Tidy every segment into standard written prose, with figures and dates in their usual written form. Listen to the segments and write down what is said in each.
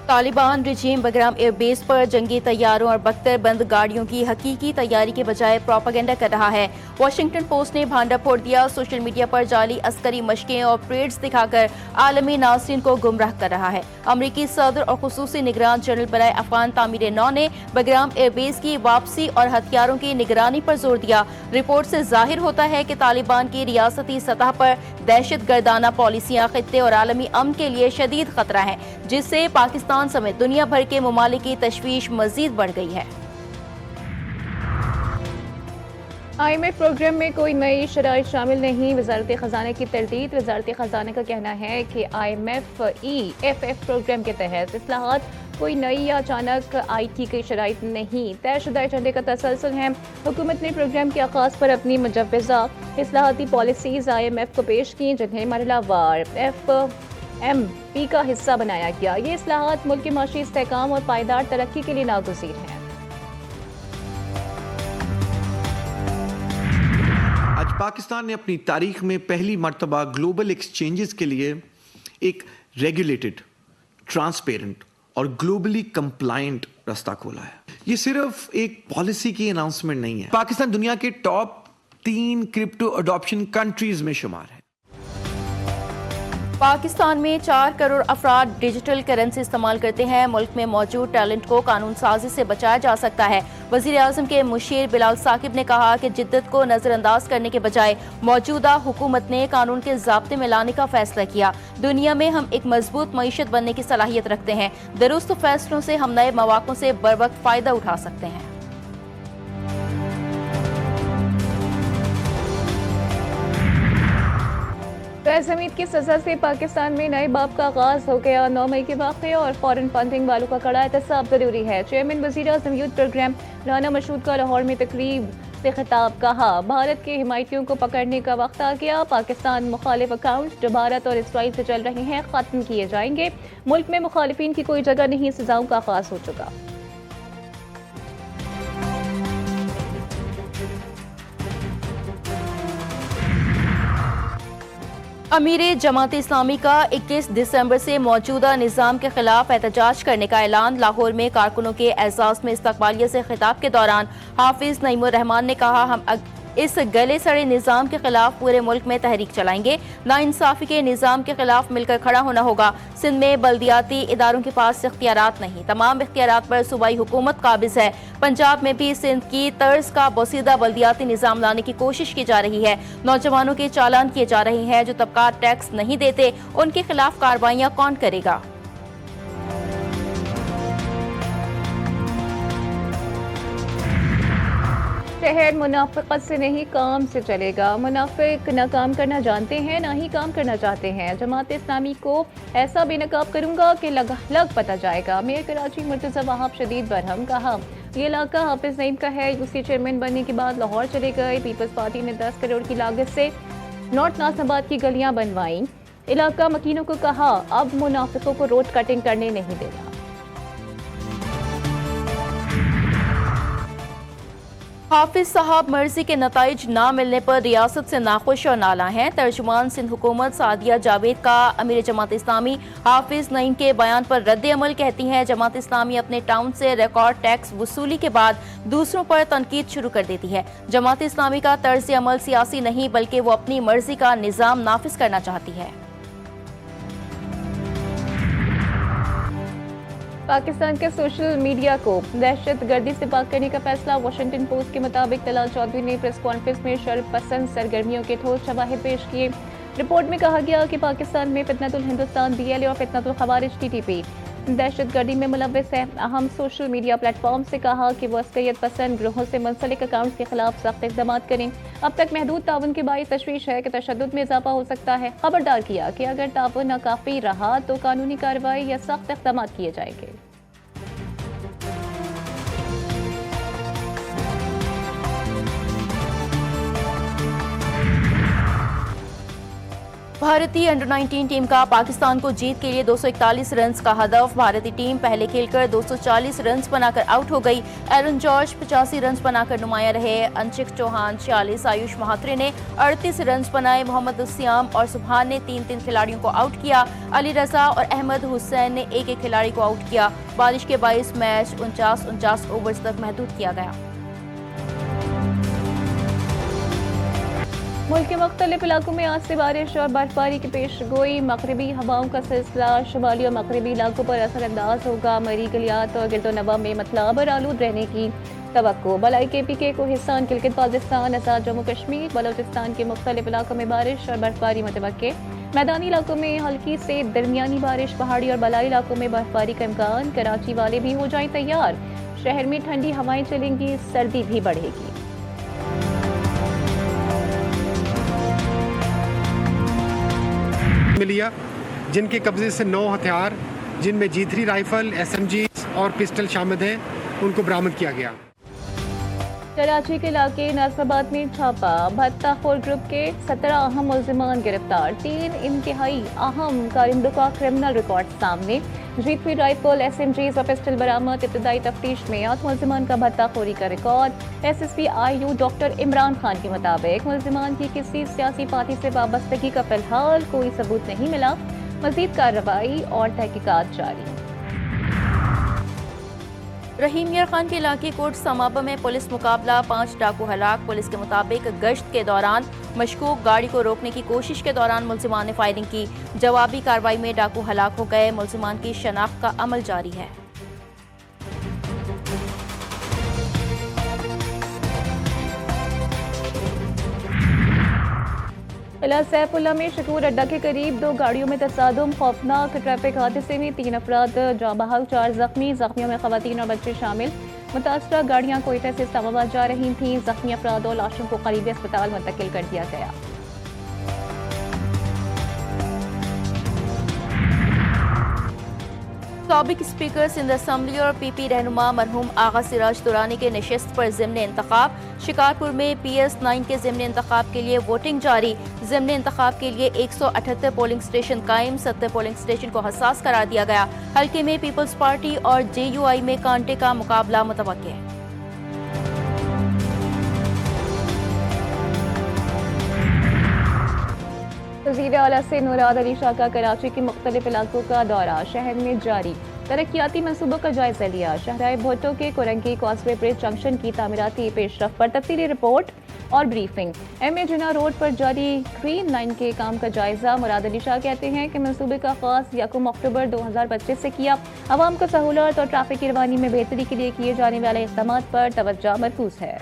Taliban regime Bagram airbase पर जंगी तैयारों और बख्तर बंद गाड़ियों की हकीकी तैयारी के बजाय प्रोपेगेंडा कर रहा है। वॉशिंगटन पोस्ट ने भांडा फोड़ दिया। सोशल मीडिया पर जाली अस्करी मशकें और परेड्स दिखाकर आलमी नाज़रीन को गुमराह कर रहा है। अमरीकी सदर और खुसूसी निगरान जनरल बराए अफगान तामीर नौ ने बगराम एयरबेस की वापसी और हथियारों की निगरानी पर जोर दिया। रिपोर्ट से जाहिर होता है कि तालिबान की रियासती सतह पर दहशत गर्दाना पॉलिसियां खित्ते और आलमी अमन के लिए शदीद खतरा है, जिससे पाकिस्तान समेत दुनिया भर के ममालिक की तशवीश मजीद बढ़ गई है। IMF प्रोग्राम में कोई नई शराइत शामिल नहीं, वजारत खजाना की तरदीद। वजारत खजाना का कहना है कि IMF EFF प्रोग्राम के तहत इस्लाहात कोई नई या अचानक IT की शराइत नहीं, तयशुदा एजेंडे का तसलसल है। हुकूमत ने प्रोग्राम के आगाज पर अपनी मुजव्वज़ा इस्लाहाती पॉलिसीज IMF को पेश की, जिन्हें मरहलावार FMP का हिस्सा बनाया गया। ये इस्लाहात मुल्क के माशी इस्तेहकाम और पायदार तरक्की के लिए नागुज़ीर हैं। आज पाकिस्तान ने अपनी तारीख में पहली मर्तबा ग्लोबल एक्सचेंजेस के लिए एक रेगुलेटेड, ट्रांसपेरेंट और ग्लोबली कंप्लायंट रास्ता खोला है। ये सिर्फ एक पॉलिसी की अनाउंसमेंट नहीं है। पाकिस्तान दुनिया के टॉप 3 क्रिप्टो अडॉप्शन कंट्रीज में शुमार है। पाकिस्तान में 4 करोड़ अफराद डिजिटल करेंसी इस्तेमाल करते हैं। मुल्क में मौजूद टैलेंट को कानून साजी से बचाया जा सकता है। वजीर आज़म के मुशीर बिलाल साकिब ने कहा कि जिद्दत को नजरअंदाज करने के बजाय मौजूदा हुकूमत ने कानून के ज़ाब्ते में लाने का फैसला किया। दुनिया में हम एक मजबूत मईशत बनने की सलाहियत रखते हैं। दुरुस्त फैसलों से हम नए मौक़ों से बरवक्त फ़ायदा उठा सकते हैं। फैज़ हमीद की सजा से पाकिस्तान में नए बाब का आगाज हो गया। 9 मई के वाक़े और फॉरेन फंडिंग वालों का कड़ा एहतसाब जरूरी है। चेयरमैन वज़ीर आज़म यूथ प्रोग्राम राना मशहूद का लाहौर में तकरीब से खिताब। कहा, भारत के हिमायतियों को पकड़ने का वक्त आ गया। पाकिस्तान मुखालिफ अकाउंट जो भारत और इसराइल से चल रहे हैं खत्म किए जाएंगे। मुल्क में मुखालिफिन की कोई जगह नहीं, सजाओं का आगाज हो चुका। अमीर जमात इस्लामी का 21 दिसंबर से मौजूदा निज़ाम के खिलाफ एहतजाज करने का ऐलान। लाहौर में कारकुनों के एजाज़ में इस्तकबालिया से खिताब के दौरान हाफिज नईमुर रहमान ने कहा, हम इस गले सड़े निज़ाम के खिलाफ पूरे मुल्क में तहरीक चलाएंगे। नाइंसाफी के निज़ाम के खिलाफ मिलकर खड़ा होना होगा। सिंध में बल्दियाती इदारों के पास इख्तियारात नहीं, तमाम इख्तियारात पर सूबाई हुकूमत काबिज है। पंजाब में भी सिंध की तर्ज का बोसीदा बल्दियाती निज़ाम लाने की कोशिश की जा रही है। नौजवानों के चालान किए जा रहे हैं। जो तबकात टैक्स नहीं देते उनके खिलाफ कार्रवाइयाँ कौन करेगा? शहर मुनाफिकत से नहीं, काम से चलेगा। मुनाफिक ना काम करना जानते हैं, ना ही काम करना चाहते हैं। जमात इस्लामी को ऐसा बेनकाब करूंगा कि लग पता जाएगा। मेयर कराची मुर्तज़ा वहाब शदीद बरहम। कहा, ये इलाका हाफिज नईम का है। यूसी चेयरमैन बनने के बाद लाहौर चले गए। पीपल्स पार्टी ने 10 करोड़ की लागत से नॉर्थ नासनाबाद की गलियां बनवाई। इलाका मकीनों को कहा, अब मुनाफिकों को रोड कटिंग करने नहीं देगा। हाफिज साहब मर्जी के नताइज ना मिलने पर रियासत से नाखुश और नाला हैं। तर्जुमान सिंध हुकूमत सादिया जावेद का अमीर जमात इस्लामी हाफिज नईम के बयान पर रद्द अमल कहती हैं, जमात इस्लामी अपने टाउन से रिकॉर्ड टैक्स वसूली के बाद दूसरों पर तनकीद शुरू कर देती है। जमात इस्लामी का तर्ज अमल सियासी नहीं, बल्कि वो अपनी मर्जी का निज़ाम नाफिज करना चाहती है। पाकिस्तान के सोशल मीडिया को दहशत गर्दी से पाक करने का फैसला। वाशिंगटन पोस्ट के मुताबिक तलाल चौधरी ने प्रेस कॉन्फ्रेंस में शर पसंद सरगर्मियों के ठोस शवाहिद पेश किए। रिपोर्ट में कहा गया कि पाकिस्तान में फितनतुल हिंदुस्तान BLA और फितनतुल खवारिज TTP दहशत गर्दी में मुलव्वस है। अहम सोशल मीडिया प्लेटफॉर्म से कहा कि वो अस्करियत पसंद ग्रोहों से मुंसलिक अकाउंट्स के खिलाफ सख्त इक़दाम करें। अब तक महदूद ताउन के बाइस तशवीश है कि तशद्दुद में इजाफा हो सकता है। खबरदार किया कि अगर ताउन नाकाफी रहा तो कानूनी कार्रवाई या सख्त इक़दाम किए जाएंगे। भारतीय अंडर 19 टीम का पाकिस्तान को जीत के लिए 241 रन का हदफ। भारतीय टीम पहले खेलकर 240 रन बनाकर आउट हो गई। एरन जॉर्ज 85 रन बनाकर नुमाया रहे। अंशिक चौहान 46, आयुष महात्रे ने 38 रन बनाए। मोहम्मद उस्याम और सुभान ने 3-3 खिलाड़ियों को आउट किया। अली रजा और अहमद हुसैन ने एक-एक खिलाड़ी को आउट किया। बारिश के बायस मैच 49 ओवर्स तक महदूद किया गया। मुल्क के मुख्तलिफ इलाकों में आज से बारिश और बर्फबारी की पेश गोई। मगरबी हवाओं का सिलसिला शुमाली और मगरबी इलाकों पर असरअंदाज होगा। मरी गलियात और गिरदोनवा में मतलाबर आलूद रहने की तवक्को। बलाई KPK को हिस्सा गिलगित बाल्टिस्तान, आज़ाद जम्मू कश्मीर, बलोचिस्तान के मुख्तलिफ इलाकों में बारिश और बर्फबारी मुतवक्के। मैदानी इलाकों में हल्की से दरमियानी बारिश, पहाड़ी और बलाई इलाकों में बर्फबारी का इम्कान। कराची वाले भी हो जाएं तैयार, शहर में ठंडी हवाएं चलेंगी, सर्दी भी बढ़ेगी। मिलिया जिनके कब्जे से 9 हथियार जिनमें G3 राइफल, SMG और पिस्टल शामिल हैं, उनको बरामद किया गया। कराची के इलाके नासिराबाद में छापा। भत्ताखोर ग्रुप के 17 अहम मुल्जिमान गिरफ्तार। 3 इंतहाई अहम कारिंदों का क्रिमिनल रिकॉर्ड सामने। G3 राइफल, SMGs और पिस्टल बरामद। इब्तदाई तफ्तीश में 8 मुल्जिमान का भत्ताखोरी का record. SSP IU doctor Imran Khan के मुताबिक मुल्जिमान की किसी सियासी पार्टी से वाबस्तगी का फिलहाल कोई सबूत नहीं मिला। मजीद कार्रवाई और तहकीकात जारी। रहीम यार खान के इलाके कोट समाबा में पुलिस मुकाबला, 5 डाकू हलाक। पुलिस के मुताबिक गश्त के दौरान मशकूक गाड़ी को रोकने की कोशिश के दौरान मुल्जिमान ने फायरिंग की। जवाबी कार्रवाई में डाकू हलाक हो गए। मुल्जिमान की शनाख्त का अमल जारी है। किला सैफुल्ला में शकूर अड्डा के करीब 2 गाड़ियों में तसादुम। खौफनाक ट्रैफिक हादसे में 3 अफराद जाँ बहक, 4 जख्मी। जख्मियों में खवातीन और बच्चे शामिल। मुतासरा गाड़ियां कोयटा से इस्लामाबाद जा रही थीं। जख्मी अफराद और लाशों को करीबी अस्पताल मुंतकिल कर दिया गया। साबिक स्पीकर सिंध असम्बली और PP रहनुमा मरहूम आगा सिराज दुरानी के नशिस्त पर ज़िम्नी इंतखाब। शिकारपुर में PS9 के ज़िम्नी इंतखाब के लिए वोटिंग जारी। ज़िम्नी इंतखाब के लिए 178 पोलिंग स्टेशन कायम। 70 पोलिंग स्टेशन को हसास करार दिया गया। हल्के में पीपल्स पार्टी और JUI में कांटे का मुकाबला मुतवक्के है। वज़ीर आला से मुराद अली शाह का कराची के मुख्तलिफ इलाकों का दौरा। शहर में जारी तरक्याती मंसूबों का जायजा लिया। शहराए भुट्टो के कोरंगी कॉजवे ब्रिज जंक्शन की तामीराती पेशरफ पर तफसीली रिपोर्ट और ब्रीफिंग। MA जिना रोड पर जारी ग्रीन लाइन के काम का जायजा। मुराद अली शाह कहते हैं कि मंसूबे का आगाज 1 अक्टूबर 2025 से किया। अवाम को सहूलत और ट्रैफिक की रवानी में बेहतरी के लिए किए जाने वाले इक़दाम पर तवज्जो मरकूज है।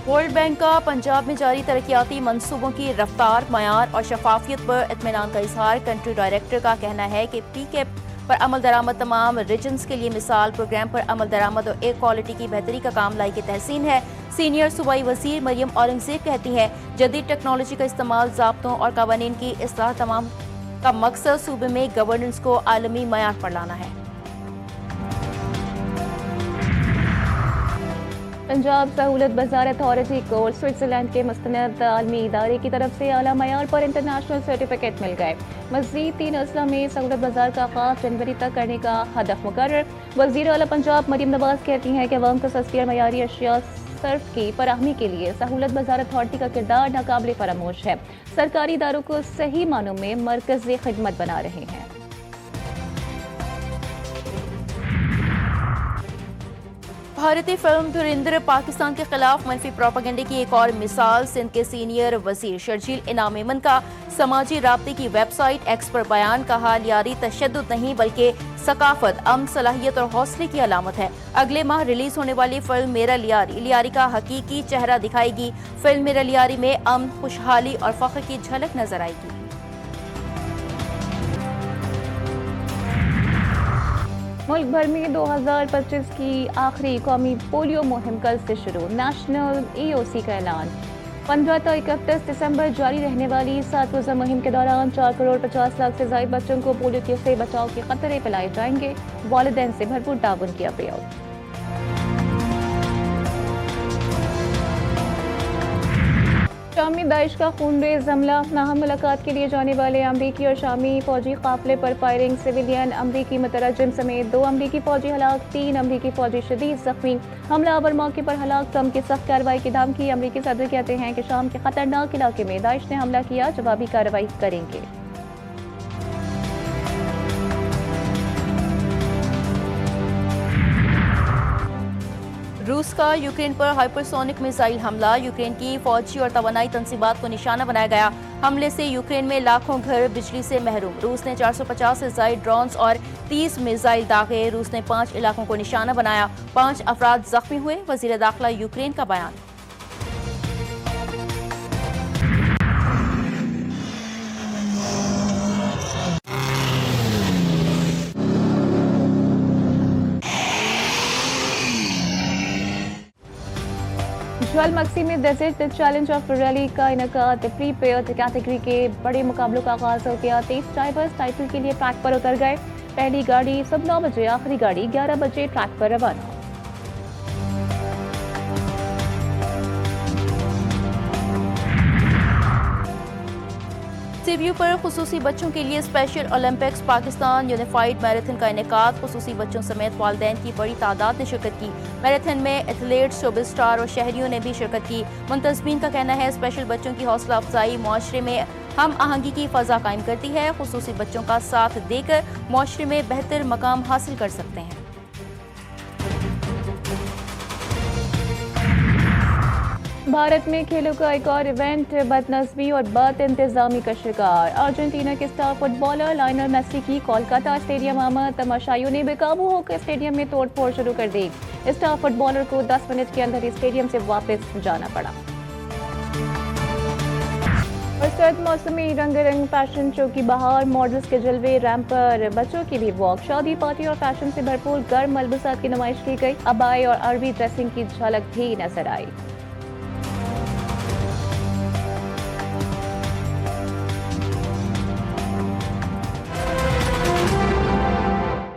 वर्ल्ड बैंक का पंजाब में जारी तरक्याती मंसूबों की रफ्तार, मयार और शफाफियत पर इत्मीनान का इजहार। कंट्री डायरेक्टर का कहना है कि PKAP पर अमल दरामद तमाम रीजन्स के लिए मिसाल। प्रोग्राम पर अमल दरामद और एयर क्वालिटी की बेहतरी का काम लाई की तहसीन है। सीनियर सूबाई वजीर मरियम औरंगजेब कहती हैं जदीद टेक्नोलॉजी का इस्तेमाल, ज़ाब्तों और कवानीन की इस्लाह तमाम का मकसद सूबे में गवर्नेंस को आलमी मयार पर लाना है। पंजाब सहूलत बाजार अथॉरिटी को स्विट्जरलैंड के मुस्तनद आलमी इदारे की तरफ से आला मयार पर इंटरनेशनल सर्टिफिकेट मिल गए। मज़ीद 3 अजला में सहूलत बाजार का आगाज जनवरी तक करने का हदफ मुकर्रर। वज़ीर आला पंजाब मरियम नवाज कहती हैं कि अवाम को सस्ती और मयारी अशिया सर्फ की फराहमी के लिए सहूलत बाजार अथॉरिटी का किरदार नाकाबिले फरामोश है। सरकारी इदारों को सही मानों में मरकज़ी खिदमत बना रहे हैं। भारतीय फिल्म धुरिंदर पाकिस्तान के खिलाफ मनफी प्रोपेगेंडे की एक और मिसाल। सिंध के सीनियर वजीर शर्जील इनाम मेमन का समाजी राब्ते की वेबसाइट X पर बयान। कहा लियारी तशद्दुद नहीं बल्कि सकाफत, अमन, सलाहियत और हौसले की अलामत है। अगले माह रिलीज होने वाली फिल्म मेरा लियारी का हकीकी चेहरा दिखाएगी। फिल्म मेरा लियारी में अमन, खुशहाली और फख्र की झलक नजर आएगी। मुल्क भर में 2025 की आखिरी कौमी पोलियो मुहिम कल से शुरू। नेशनल EOC का ऐलान। 15 से 31 दिसंबर जारी रहने वाली 7 रोज़ा मुहिम के दौरान 4 करोड़ 50 लाख से ज्यादा बच्चों को पोलियो से बचाव के खतरे पिलाए जाएंगे। वालिदैन से भरपूर ताउन की अपील। शाम में दाइश का खूनरेज हमला, नाहम मुलाकात के लिए जाने वाले अमरीकी और शामी फौजी काफिले पर फायरिंग, सिविलियन अमरीकी मुतरजम समेत 2 अमरीकी फौजी हलाक, 3 अमरीकी फौजी शदीद जख्मी, हमलावर मौके पर हलाक, ट्रंप की सख्त कार्रवाई की धमकी। अमरीकी सदर कहते हैं कि शाम के खतरनाक इलाके में दाइश ने हमला किया, जवाबी कार्रवाई करेंगे। रूस का यूक्रेन पर हाइपरसोनिक मिसाइल हमला, यूक्रेन की फौजी और तवानाई तंसीबात को निशाना बनाया गया। हमले से यूक्रेन में लाखों घर बिजली से महरूम। रूस ने 450 से ज़ायद ड्रोन्स और 30 मिसाइल दागे। रूस ने 5 इलाकों को निशाना बनाया, 5 अफराद जख्मी हुए। वजीर दाखिला यूक्रेन का बयान। जल मक्सी में डेजर्ट चैलेंज ऑफ रैली का इनकाद, प्री पेड कैटेगरी के बड़े मुकाबलों का आगाज हो गया। 23 ड्राइवर्स टाइटल के लिए ट्रैक पर उतर गए। पहली गाड़ी सुबह 9 बजे, आखिरी गाड़ी 11 बजे ट्रैक पर रवाना। सीबीयू पर खुसूसी बच्चों के लिए special Olympics, Pakistan unified marathon का इनेकाद। खुसूसी बच्चों समेत वालिदैन की बड़ी तादाद ने शिरकत की। मैराथन में एथलीट्स, शोबिस स्टार और शहरियों ने भी शिरकत की। मुंतजमीन का कहना है स्पेशल बच्चों की हौसला अफजाई मुआशरे में हम आहंगी की फ़ज़ा कायम करती है। खुसूसी बच्चों का साथ देकर मुआशरे में बेहतर मकाम हासिल कर सकते हैं। भारत में खेलों का एक और इवेंट बदनज़मी और बद इंतजामी का शिकार। अर्जेंटीना के स्टार फुटबॉलर लायनल मेसी की कोलकाता स्टेडियम आमद, तमाशाइयों ने बेकाबू होकर स्टेडियम में तोड़फोड़ शुरू कर दी। स्टार फुटबॉलर को 10 मिनट के अंदर ही स्टेडियम से वापस जाना पड़ा। और सर्द मौसम में रंगारंग फैशन शो की बहार, मॉडल्स के जलवे, रैंप पर बच्चों की भी वॉक, शादी पार्टी और फैशन से भरपूर गर्म मलबूसात की नुमाइश की गई। अबाई और अरबी ड्रेसिंग की झलक भी नजर आई।